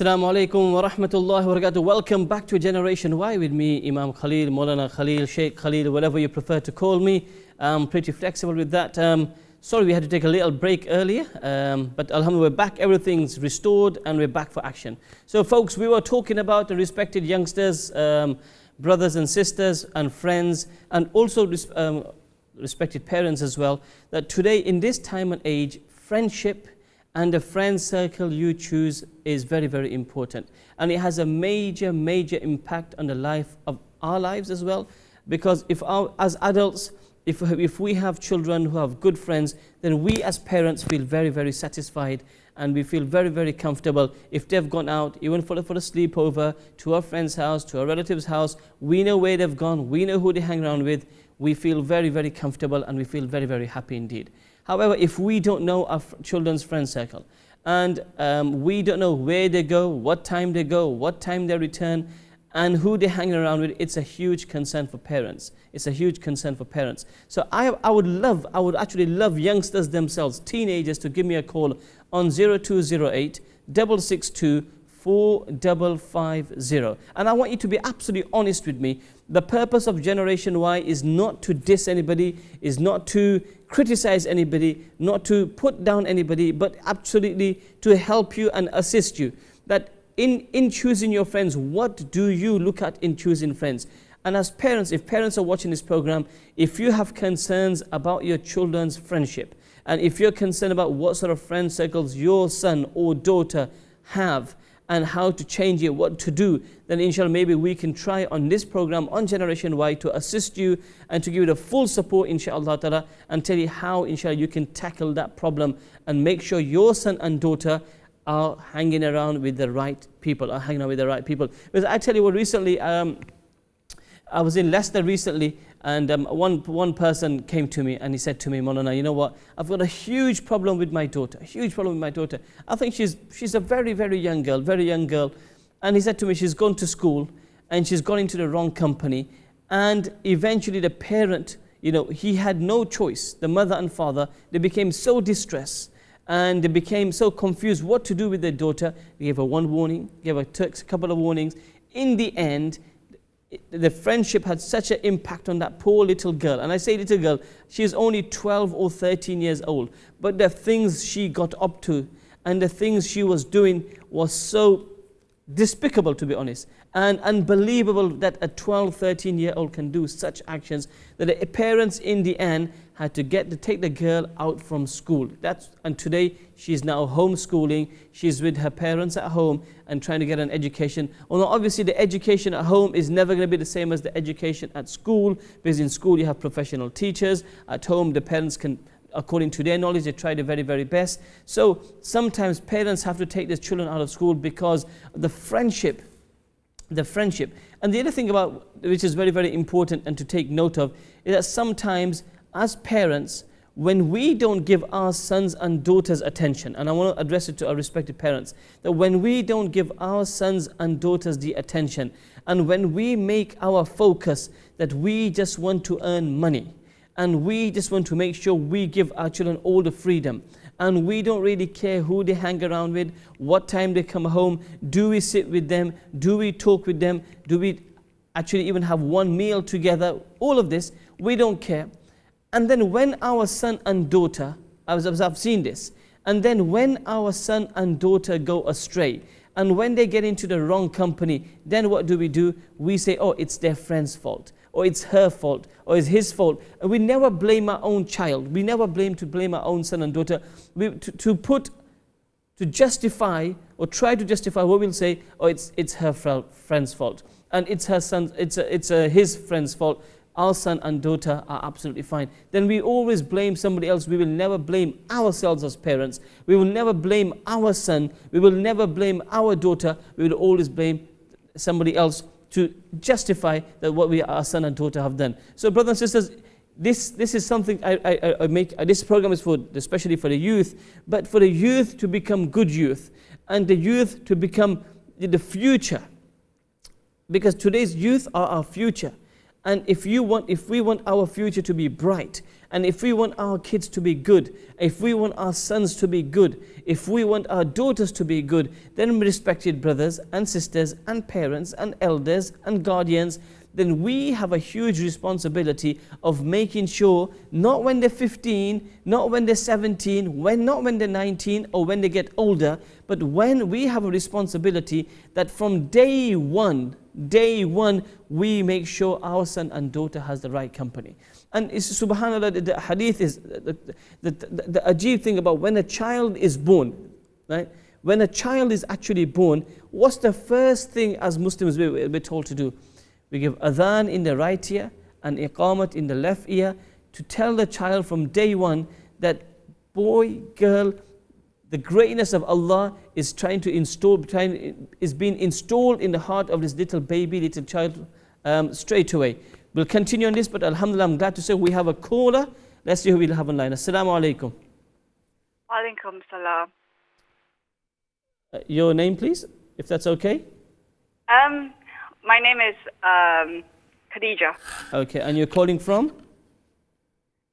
Assalamu alaikum wa rahmatullahi wa barakatuh. Welcome back to Generation Y with me, Imam Khalil, Maulana Khalil, Sheikh Khalil, whatever you prefer to call me. I'm pretty flexible with that. Sorry we had to take a little break earlier, but alhamdulillah we're back, everything's restored and we're back for action. So folks, we were talking about the respected youngsters, brothers and sisters and friends, and also respected parents as well, that today in this time and age, friendship and the friend circle you choose is very, very important. And it has a major impact on the life of our lives as well. Because as adults, if we have children who have good friends, then we as parents feel very, very satisfied and we feel very, very comfortable. If they've gone out, even for a sleepover, to a friend's house, to a relative's house, we know where they've gone, we know who they hang around with, we feel very, very comfortable and we feel very, very happy indeed. However, if we don't know our children's friend circle, and we don't know where they go, what time they return, and who they're hanging around with, it's a huge concern for parents. It's a huge concern for parents. So I would actually love youngsters themselves, teenagers, to give me a call on 0208 662 4550. And I want you to be absolutely honest with me. The purpose of Generation Y is not to diss anybody, is not to criticize anybody, not to put down anybody, but absolutely to help you and assist you. That in choosing your friends, what do you look at in choosing friends? And as parents, if parents are watching this program, if you have concerns about your children's friendship, and if you're concerned about what sort of friend circles your son or daughter have, and how to change it, what to do, then inshallah maybe we can try on this program on Generation Y to assist you and to give you the full support inshallah ta'ala, and tell you how inshallah you can tackle that problem and make sure your son and daughter are hanging around with the right people, Because I tell you what, recently, I was in Leicester recently, and one person came to me and he said to me, Maulana, you know what, I've got a huge problem with my daughter, I think she's a very, very young girl, and he said to me, she's gone to school and she's gone into the wrong company, and eventually the parent, he had no choice, the mother and father, they became so distressed and they became so confused what to do with their daughter. They gave her one warning, gave her a couple of warnings. In the end, the friendship had such an impact on that poor little girl. And I say little girl, she's only 12 or 13 years old. But the things she got up to and the things she was doing was so despicable, to be honest, and unbelievable that a 12, 13-year-old can do such actions, that the parents in the end had to take the girl out from school. And today she's now homeschooling. She's with her parents at home and trying to get an education. Although obviously the education at home is never going to be the same as the education at school, because in school you have professional teachers. At home the parents can, according to their knowledge, they try the very, very best. So sometimes parents have to take their children out of school because the friendship. And the other thing about, which is very, very important and to take note of, is that sometimes as parents, when we don't give our sons and daughters attention, and I want to address it to our respected parents, that when we don't give our sons and daughters the attention, and when we make our focus that we just want to earn money, and we just want to make sure we give our children all the freedom, and we don't really care who they hang around with, what time they come home, do we sit with them, do we talk with them, do we actually even have one meal together, all of this, we don't care. And then when our son and daughter, I've seen this, and then when our son and daughter go astray, and when they get into the wrong company, then what do? We say, oh, it's their friend's fault, or it's her fault, or it's his fault. And we never blame our own child. We never blame our own son and daughter. To justify, or try to justify what we'll say, oh, it's her friend's fault, and it's her son, it's his friend's fault. Our son and daughter are absolutely fine. Then we always blame somebody else. We will never blame ourselves as parents. We will never blame our son. We will never blame our daughter. We will always blame somebody else to justify that what our son and daughter have done. So brothers and sisters, this is something I make, this program is for, especially for the youth, but for the youth to become good youth, and the youth to become the future. Because today's youth are our future. And if we want our future to be bright, and if we want our kids to be good, if we want our sons to be good, if we want our daughters to be good, then respected brothers and sisters and parents and elders and guardians, then we have a huge responsibility of making sure, not when they're 15, not when they're 17, not when they're 19 or when they get older, but when we have a responsibility that from day one, we make sure our son and daughter has the right company. And it's, subhanAllah, the hadith is, the ajib thing about when a child is born, right? When a child is actually born, what's the first thing as Muslims we're told to do? We give adhan in the right ear and iqamat in the left ear to tell the child from day one that boy, girl, the greatness of Allah is is being installed in the heart of this little baby, little child straight away. We'll continue on this, but alhamdulillah, I'm glad to say we have a caller. Let's see who we'll have online. Assalamu alaikum. Alaikum salam. Your name, please, if that's okay. My name is Khadija. Okay, and you're calling from?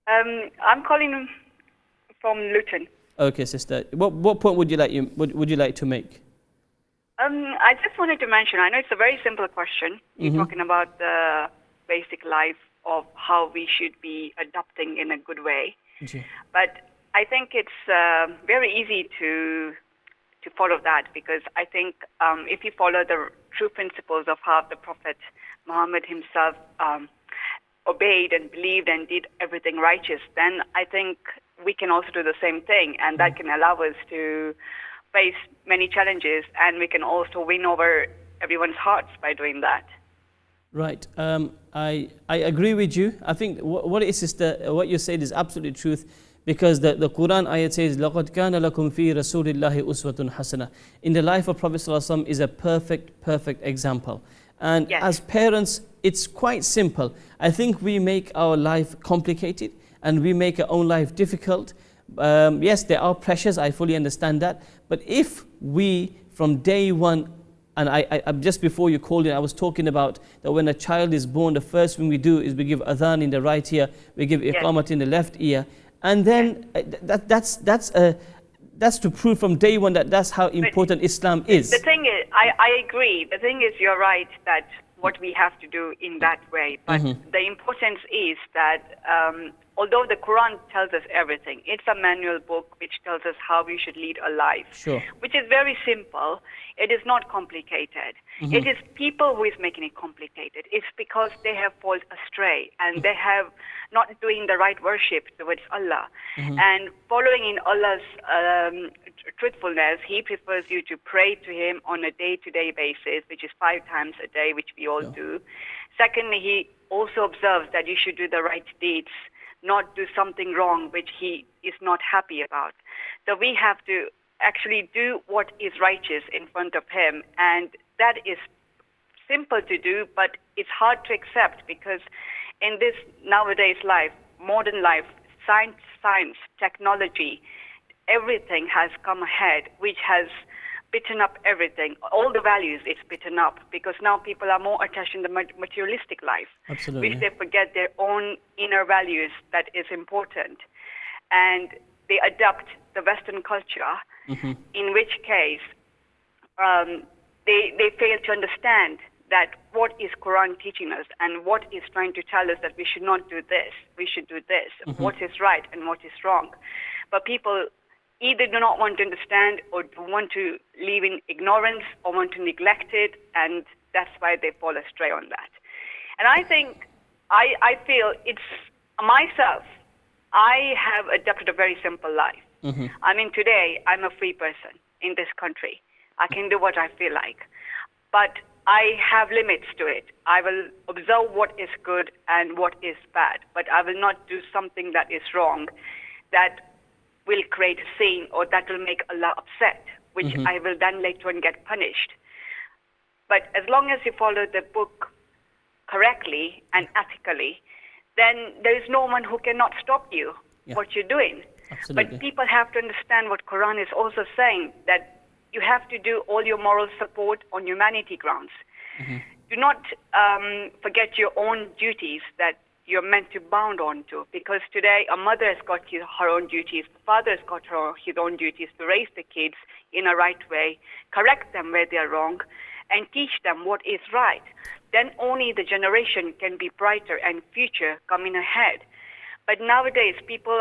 I'm calling from Luton. Okay, sister. What point would you like to make? I just wanted to mention, I know it's a very simple question. You're talking about the basic life of how we should be adopting in a good way. Yeah. But I think it's very easy to follow that, because I think if you follow the true principles of how the Prophet Muhammad himself obeyed and believed and did everything righteous, then I think we can also do the same thing, and that can allow us to face many challenges, and we can also win over everyone's hearts by doing that. Right. I agree with you. I think what it is, sister, what you said is absolute truth. Because the Quran ayat says, لَقَدْ كَانَ لَكُمْ فِي رَسُولِ اللَّهِ أُسْوَةٌ حَسَنَةٌ. In the life of Prophet ﷺ is a perfect example. And yes, as parents, it's quite simple. I think we make our life complicated and we make our own life difficult. Yes, there are pressures, I fully understand that. But if we, from day one, and I just before you called in, I was talking about that when a child is born, the first thing we do is we give adhan in the right ear, we give iqamat in the left ear. And then that's to prove from day one that that's how important Islam is. The thing is, I agree. The thing is, you're right that what we have to do in that way. But the importance is that although the Quran tells us everything, it's a manual book which tells us how we should lead a life, sure, which is very simple. It is not complicated. It is people who is making it complicated. It's because they have fallen astray and they have not doing the right worship towards Allah. And following in Allah's truthfulness, He prefers you to pray to Him on a day-to-day basis, which is 5 times a day, which we all do. Secondly, He also observes that you should do the right deeds, not do something wrong which He is not happy about. So we have to actually do what is righteous in front of Him, and that is simple to do, but it's hard to accept, because in this nowadays life, modern life, science, technology, everything has come ahead, which has beaten up everything. All the values, it's beaten up, because now people are more attached in the materialistic life, absolutely, which they forget their own inner values that is important. And they adopt the Western culture, in which case they fail to understand that what is Quran teaching us and what is trying to tell us that we should not do this, we should do this, what is right and what is wrong. But people either do not want to understand or do want to live in ignorance or want to neglect it, and that's why they fall astray on that. And I think, I feel it's myself, I have adopted a very simple life. I mean, today, I'm a free person in this country. I can do what I feel like. But I have limits to it. I will observe what is good and what is bad, but I will not do something that is wrong, that will create a sin or that will make Allah upset, which I will then later on get punished. But as long as you follow the book correctly and ethically, then there is no one who cannot stop you what you're doing. Absolutely. But people have to understand what Quran is also saying, that you have to do all your moral support on humanity grounds. do not forget your own duties that you're meant to bound on to. Because today a mother has got her own duties, the father has got his own duties to raise the kids in a right way, correct them where they're wrong, and teach them what is right. Then only the generation can be brighter and future coming ahead. But nowadays people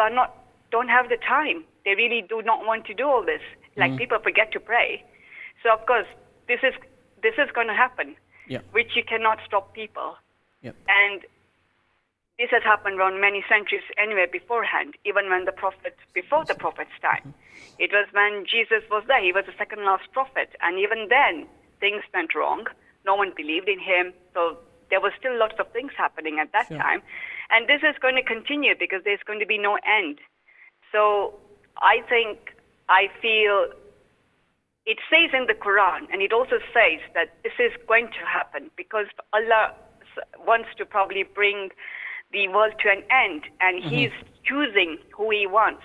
don't have the time. They really do not want to do all this. Like people forget to pray. So of course this is going to happen, which you cannot stop people. And this has happened around many centuries anyway beforehand, even when before the prophet's time. It was when Jesus was there. He was the second last prophet. And even then, things went wrong. No one believed in him. So there was still lots of things happening at that time. And this is going to continue because there's going to be no end. So I feel it says in the Quran, and it also says that this is going to happen because Allah wants to probably bring the world to an end, and He's choosing who He wants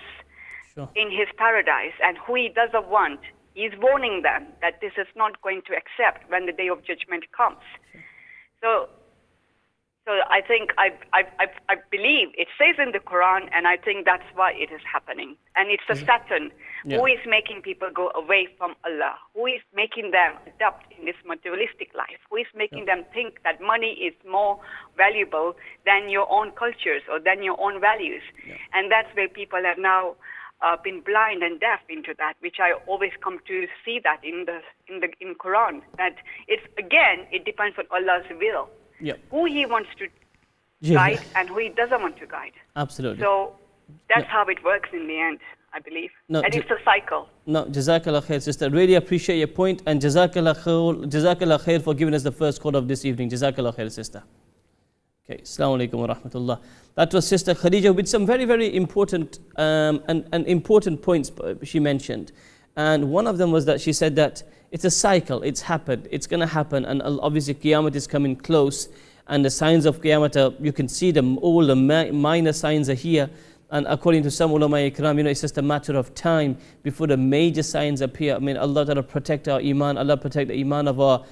in His paradise, and who He doesn't want, He's warning them that this is not going to accept when the day of judgment comes. So I think I believe it says in the Quran, and I think that's why it is happening. And it's the Satan who is making people go away from Allah, who is making them adapt in this materialistic life, who is making them think that money is more valuable than your own cultures or than your own values. And that's where people have now been blind and deaf into that, which I always come to see that in Quran. That it depends on Allah's will. Who He wants to guide and who He doesn't want to guide. Absolutely. So that's how it works in the end, I believe. And it's a cycle. No, Jazakallah khair, sister. Really appreciate your point, and Jazakallah khair for giving us the first call of this evening. Jazakallah khair, sister. Okay, Assalamu alaikum wa rahmatullah. That was Sister Khadija with some very, very important and important points she mentioned. And one of them was that she said that it's a cycle, it's happened, it's going to happen, and obviously Qiyamah is coming close, and the signs of Qiyamah, you can see them, all the minor signs are here, and according to some ulama ikram, it's just a matter of time before the major signs appear. I mean, Allah Ta'ala protect our iman, Allah protect the iman of our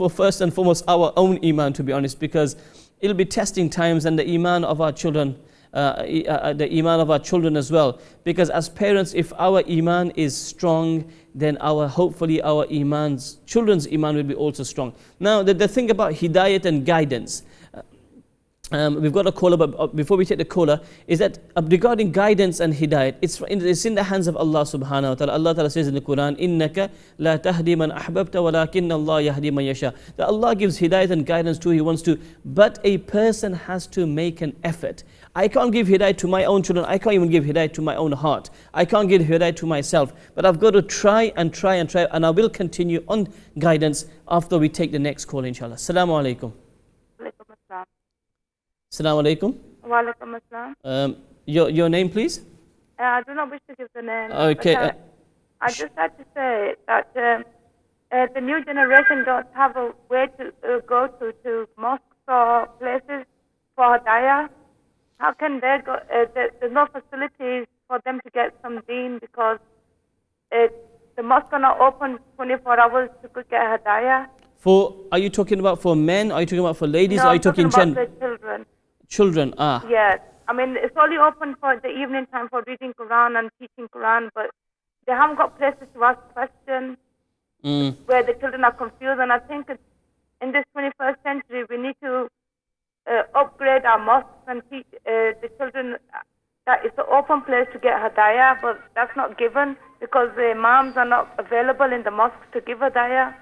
first and foremost our own iman, to be honest, because it'll be testing times, and the iman of our children, the iman of our children as well. Because as parents, if our iman is strong, then hopefully our children's iman will be also strong. Now, the thing about hidayat and guidance, we've got a caller, but before we take the caller, is that regarding guidance and hidayat, it's in the hands of Allah subhanahu wa ta'ala. Allah ta'ala says in the Quran, إِنَّكَ لَا تَهْدِي مَنْ أَحْبَبْتَ وَلَكِنَّ اللَّهَ يَهْدِي مَنْ يَشَاءُ. That Allah gives hidayat and guidance to who He wants to, but a person has to make an effort. I can't give hidayat to my own children. I can't even give hidayat to my own heart. I can't give hidayat to myself. But I've got to try, and I will continue on guidance after we take the next call, inshallah. Assalamu alaikum. Assalamu alaikum. Wa alaikum assalam. Your name, please? I do not wish to give the name. Okay. I just had to say that the new generation don't have a way to go to mosques or places for Hidayah. How can they go? There's no facilities for them to get some deen because the mosques are not open 24 hours to get Hidayah. Are you talking about for men? Are you talking about for ladies? No, or are you talking about the children? Children, Yes. I mean, it's only open for the evening time for reading Quran and teaching Quran, but they haven't got places to ask questions where the children are confused. And I think in this 21st century, we need to upgrade our mosques and teach the children that it's an open place to get Hidayah, but that's not given because the imams are not available in the mosques to give Hidayah.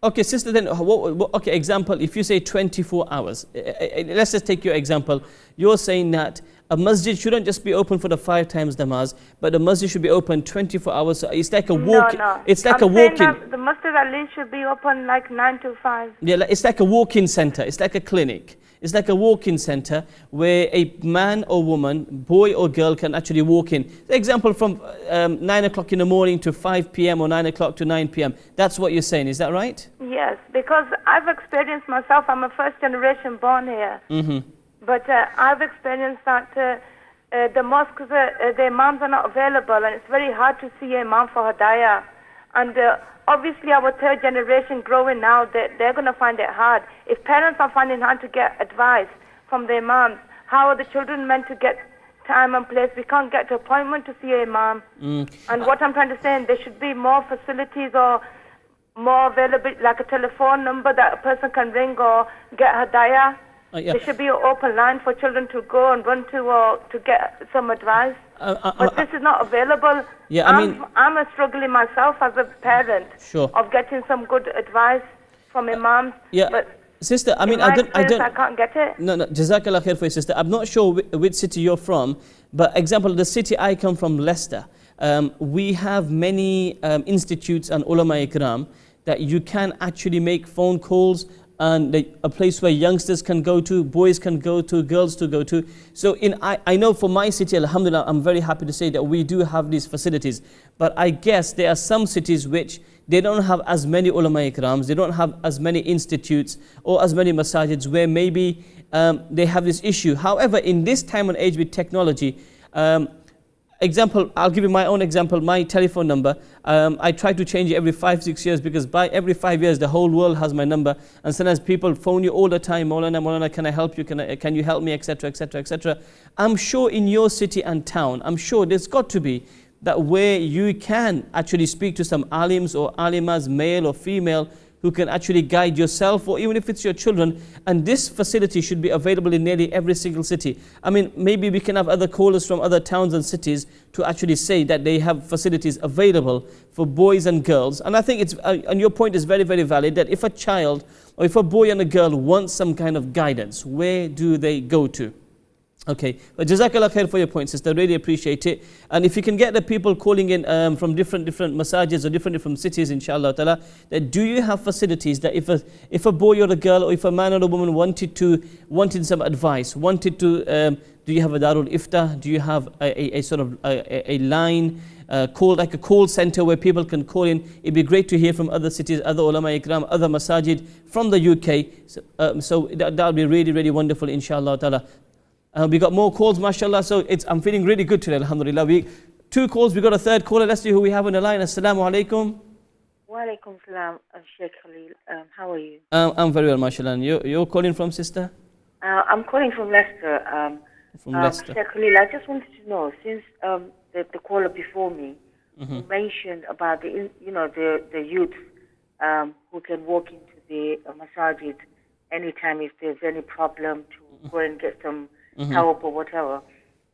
Okay, sister, then, okay, example, if you say 24 hours, let's just take your example. You're saying that a masjid shouldn't just be open for the 5 times namaz, but the masjid should be open 24 hours. So it's like a walk. No. It's like I'm a walk-in. The masjid at least should be open like 9 to 5. Yeah, it's like a walk-in center. It's like a clinic. It's like a walk-in center where a man or woman, boy or girl can actually walk in. For example, from 9 o'clock in the morning to 5 p.m. or 9 o'clock to 9 p.m. That's what you're saying, is that right? Yes, because I've experienced myself, I'm a first generation born here. But I've experienced that the mosques, the imams are not available, and it's very hard to see an imam for Hidayah. And obviously our third generation growing now, they're going to find it hard. If parents are finding it hard to get advice from their moms, how are the children meant to get time and place? We can't get to appointment to see a imam. And what I'm trying to say, there should be more facilities or more available, like a telephone number that a person can ring or get hadaya. There should be an open line for children to go and run to or to get some advice. But this is not available. I'm struggling myself as a parent of getting some good advice from imams. But sister, I mean, I can't get it. No, Jazakallah khair for you, sister. I'm not sure which city you're from, but example, the city I come from, Leicester, we have many institutes and ulama ikram that you can actually make phone calls, and a place where youngsters can go to, boys can go to, girls to go to. So I know for my city, alhamdulillah, I'm very happy to say that we do have these facilities. But I guess there are some cities which they don't have as many ulama ikrams, they don't have as many institutes or as many masajids where maybe they have this issue. However, in this time and age with technology, example, I'll give you my own example, my telephone number. I try to change it every 5-6 years because by every 5 years the whole world has my number, and sometimes people phone you all the time, Maulana, can I help you, can you help me, etc, etc, etc. I'm sure in your city and town, I'm sure there's got to be that where you can actually speak to some alims or alimas, male or female, who can actually guide yourself, or even if it's your children. And this facility should be available in nearly every single city. I mean, maybe we can have other callers from other towns and cities to actually say that they have facilities available for boys and girls. And I think it's, and your point is very, very valid, that if a child or if a boy and a girl want some kind of guidance, where do they go to? Okay, but Jazakallah khair for your point, sister. Really appreciate it. And if you can get the people calling in from different masajids or different cities, inshallah ta'ala, that do you have facilities that if a boy or a girl or if a man or a woman wanted some advice, wanted to, do you have a Darul Iftah? Do you have a sort of a line called like a call center where people can call in? It'd be great to hear from other cities, other ulama ikram, other masajid from the UK. So that would be really, really wonderful, inshallah ta'ala. We got more calls, mashallah, so I'm feeling really good today, alhamdulillah. 2 calls, we got a third caller. Let's see who we have on the line. Assalamu alaikum. Wa alaikum salam, Sheikh Khalil. How are you? I'm very well, mashallah. You're calling from, sister? I'm calling from Leicester. From Leicester. Sheikh Khalil, I just wanted to know, since the caller before me mentioned about the youth who can walk into the masajid anytime if there's any problem to go and get some help or whatever.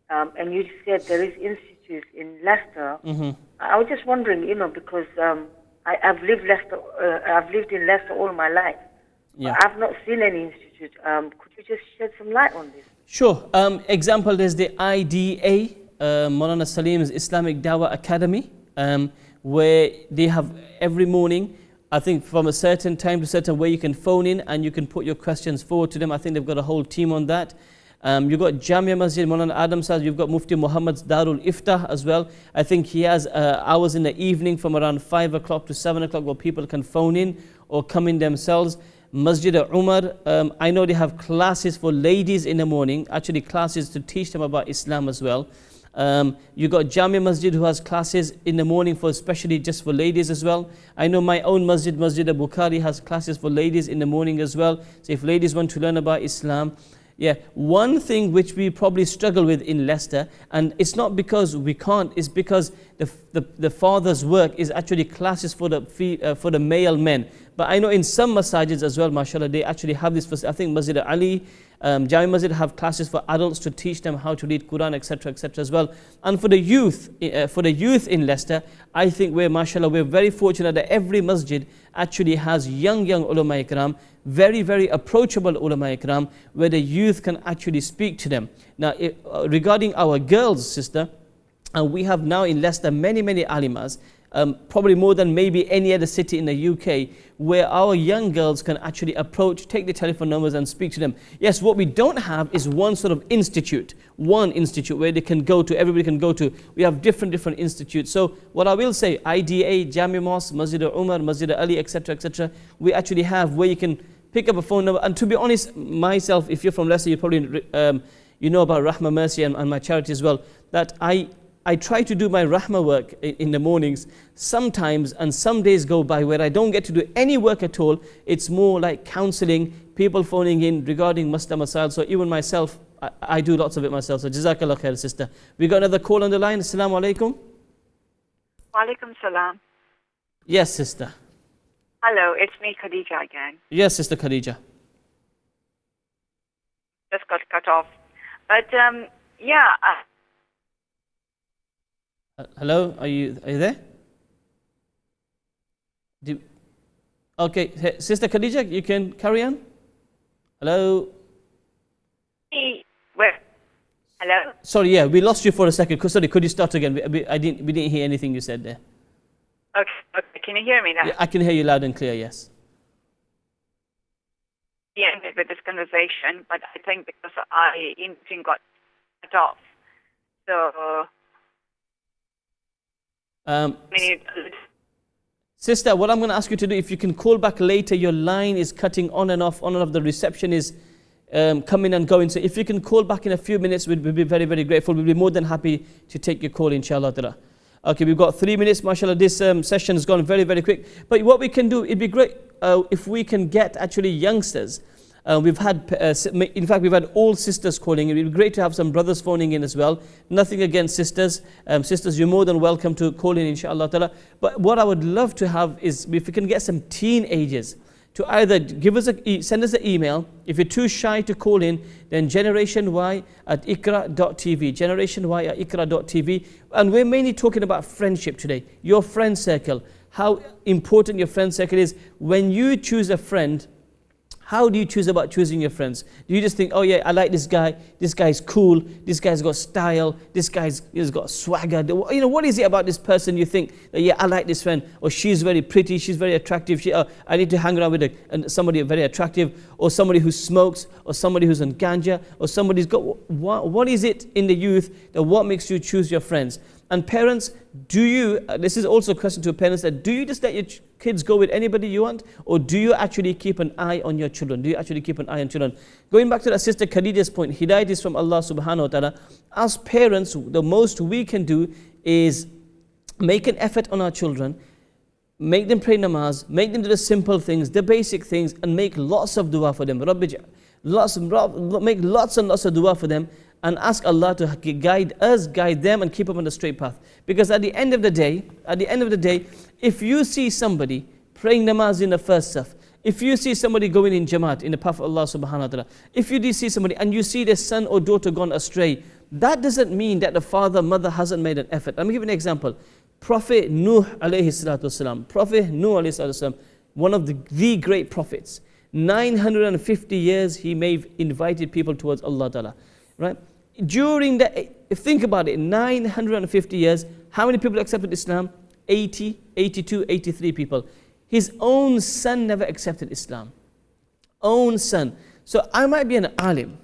And you said there is institutes in Leicester. I was just wondering, because I've lived in Leicester all my life. I've not seen any institute. Could you just shed some light on this? Sure. Example, there's the IDA, Maulana Salim's Islamic Dawah Academy, where they have every morning, I think from a certain time to a certain way, you can phone in and you can put your questions forward to them. I think they've got a whole team on that. You've got Jamia Masjid, Maulana Adam says, you've got Mufti Muhammad's Darul Iftah as well. I think he has hours in the evening from around 5 o'clock to 7 o'clock where people can phone in or come in themselves. Masjid Umar, I know they have classes for ladies in the morning, actually classes to teach them about Islam as well. You got Jamia Masjid who has classes in the morning for especially just for ladies as well. I know my own masjid, Masjid Bukhari, has classes for ladies in the morning as well. So if ladies want to learn about Islam. One thing which we probably struggle with in Leicester, and it's not because we can't, it's because the father's work is actually classes for the male men. But I know in some masajids as well, mashallah, they actually have this. I think Masjid Ali, Jami Masjid have classes for adults to teach them how to read Quran, etc., etc. as well. And for the youth in Leicester, I think we're very fortunate that every masjid actually has young ulama ikram, very, very approachable ulama ikram, where the youth can actually speak to them. Now, regarding our girls, sister, we have now in Leicester many alimas, probably more than maybe any other city in the UK, where our young girls can actually approach, take the telephone numbers and speak to them. Yes, what we don't have is one sort of institute, where they can go to, everybody can go to. We have different institutes. So what I will say, IDA, Jami Mosque, Masjid Umar, Masjid Ali, etc., we actually have where you can pick up a phone number. And to be honest, myself, if you're from Leicester, you probably you know about Rahma Mercy and my charity as well, that I try to do my rahmah work in the mornings sometimes, and some days go by where I don't get to do any work at all. It's more like counseling, people phoning in regarding masla masail. So even myself, I do lots of it myself. So jazakallah khair, sister. We got another call on the line. Assalamu alaikum. Wa alaikum salam. Yes, sister. Hello, it's me, Khadija, again. Yes, sister Khadija. Just got cut off. But, yeah. Hello, are you there? Okay, sister Khadija, you can carry on. Hello. Where? Hello. Sorry, yeah, we lost you for a second. Sorry, could you start again? We didn't hear anything you said there. Okay. Can you hear me now? Yeah, I can hear you loud and clear. Yes. We ended with this conversation, but I think because I got cut off. So. Sister, what I'm going to ask you to do, if you can call back later, your line is cutting on and off. The reception is coming and going. So if you can call back in a few minutes, we'd be very, very grateful. We'll be more than happy to take your call, inshallah ta'ala. Okay, we've got 3 minutes, mashallah. This session has gone very, very quick. But what we can do, it'd be great if we can get actually youngsters. We've had, in fact, we've had all sisters calling. It would be great to have some brothers phoning in as well. Nothing against sisters. Sisters, you're more than welcome to call in, inshallah ta'ala. But what I would love to have is if we can get some teenagers to either send us an email. If you're too shy to call in, then generation@iqra.tv, generation@iqra.tv. And we're mainly talking about friendship today. Your friend circle, how important your friend circle is. When you choose a friend, how do you choose about choosing your friends? Do you just think, oh yeah, I like this guy's cool, this guy's got style, this guy's got swagger. You know, what is it about this person you think, that, yeah, I like this friend, or she's very pretty, she's very attractive, I need to hang around with somebody very attractive, or somebody who smokes, or somebody who's on ganja, or somebody's got, what is it in the youth that what makes you choose your friends? And parents, this is also a question to parents, that do you just let your kids go with anybody you want, or do you actually keep an eye on your children? Going back to that sister Khadija's point, hidayat is from Allah subhanahu wa ta'ala. As parents, the most we can do is make an effort on our children, make them pray namaz, make them do the simple things, the basic things, and make lots of dua for them. Make lots and lots of dua for them, and ask Allah to guide them and keep them on the straight path. Because at the end of the day, if you see somebody praying namaz in the first saf, if you see somebody going in jamaat in the path of Allah subhanahu wa ta'ala, if you do see somebody and you see their son or daughter gone astray, that doesn't mean that the father, mother hasn't made an effort. Let me give you an example. Prophet Nuh alayhi salatu wasalam, one of the great prophets, 950 years he may have invited people towards Allah ta'ala. Right? During think about it, 950 years, how many people accepted Islam? 80, 82, 83 people. His own son never accepted Islam. Own son. So I might be an alim.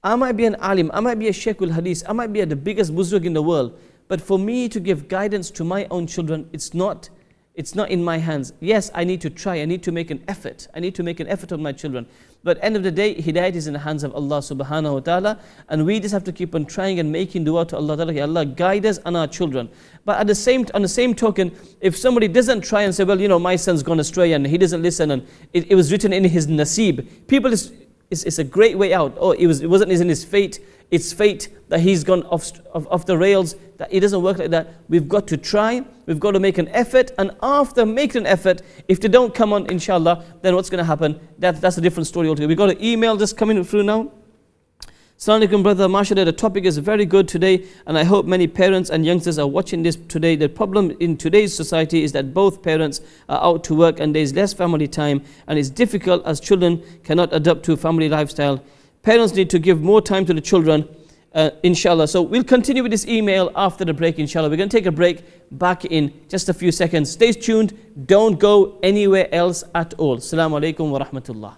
I might be a Sheikhul Hadith. I might be the biggest buzrug in the world. But for me to give guidance to my own children, it's not in my hands. Yes, I need to try. I need to make an effort. I need to make an effort on my children. But at the end of the day, hidayat is in the hands of Allah subhanahu wa ta'ala. And we just have to keep on trying and making dua to Allah ta'ala. Allah guide us and our children. But on the same token, if somebody doesn't try and say, well, you know, my son's gone astray and he doesn't listen, and it was written in his nasib. It's a great way out. Oh, it wasn't in his fate. It's fate that he's gone off the rails, that it doesn't work like that. We've got to try, we've got to make an effort, and after making an effort, if they don't come on, inshallah, then what's going to happen? That's a different story altogether. We've got an email just coming through now. Assalamu alaikum, brother. MashaAllah, the topic is very good today, and I hope many parents and youngsters are watching this today. The problem in today's society is that both parents are out to work and there's less family time, and it's difficult as children cannot adapt to family lifestyle. Parents need to give more time to the children, inshallah. So we'll continue with this email after the break, inshallah. We're going to take a break, back in just a few seconds. Stay tuned, don't go anywhere else at all. Assalamu alaikum wa rahmatullah.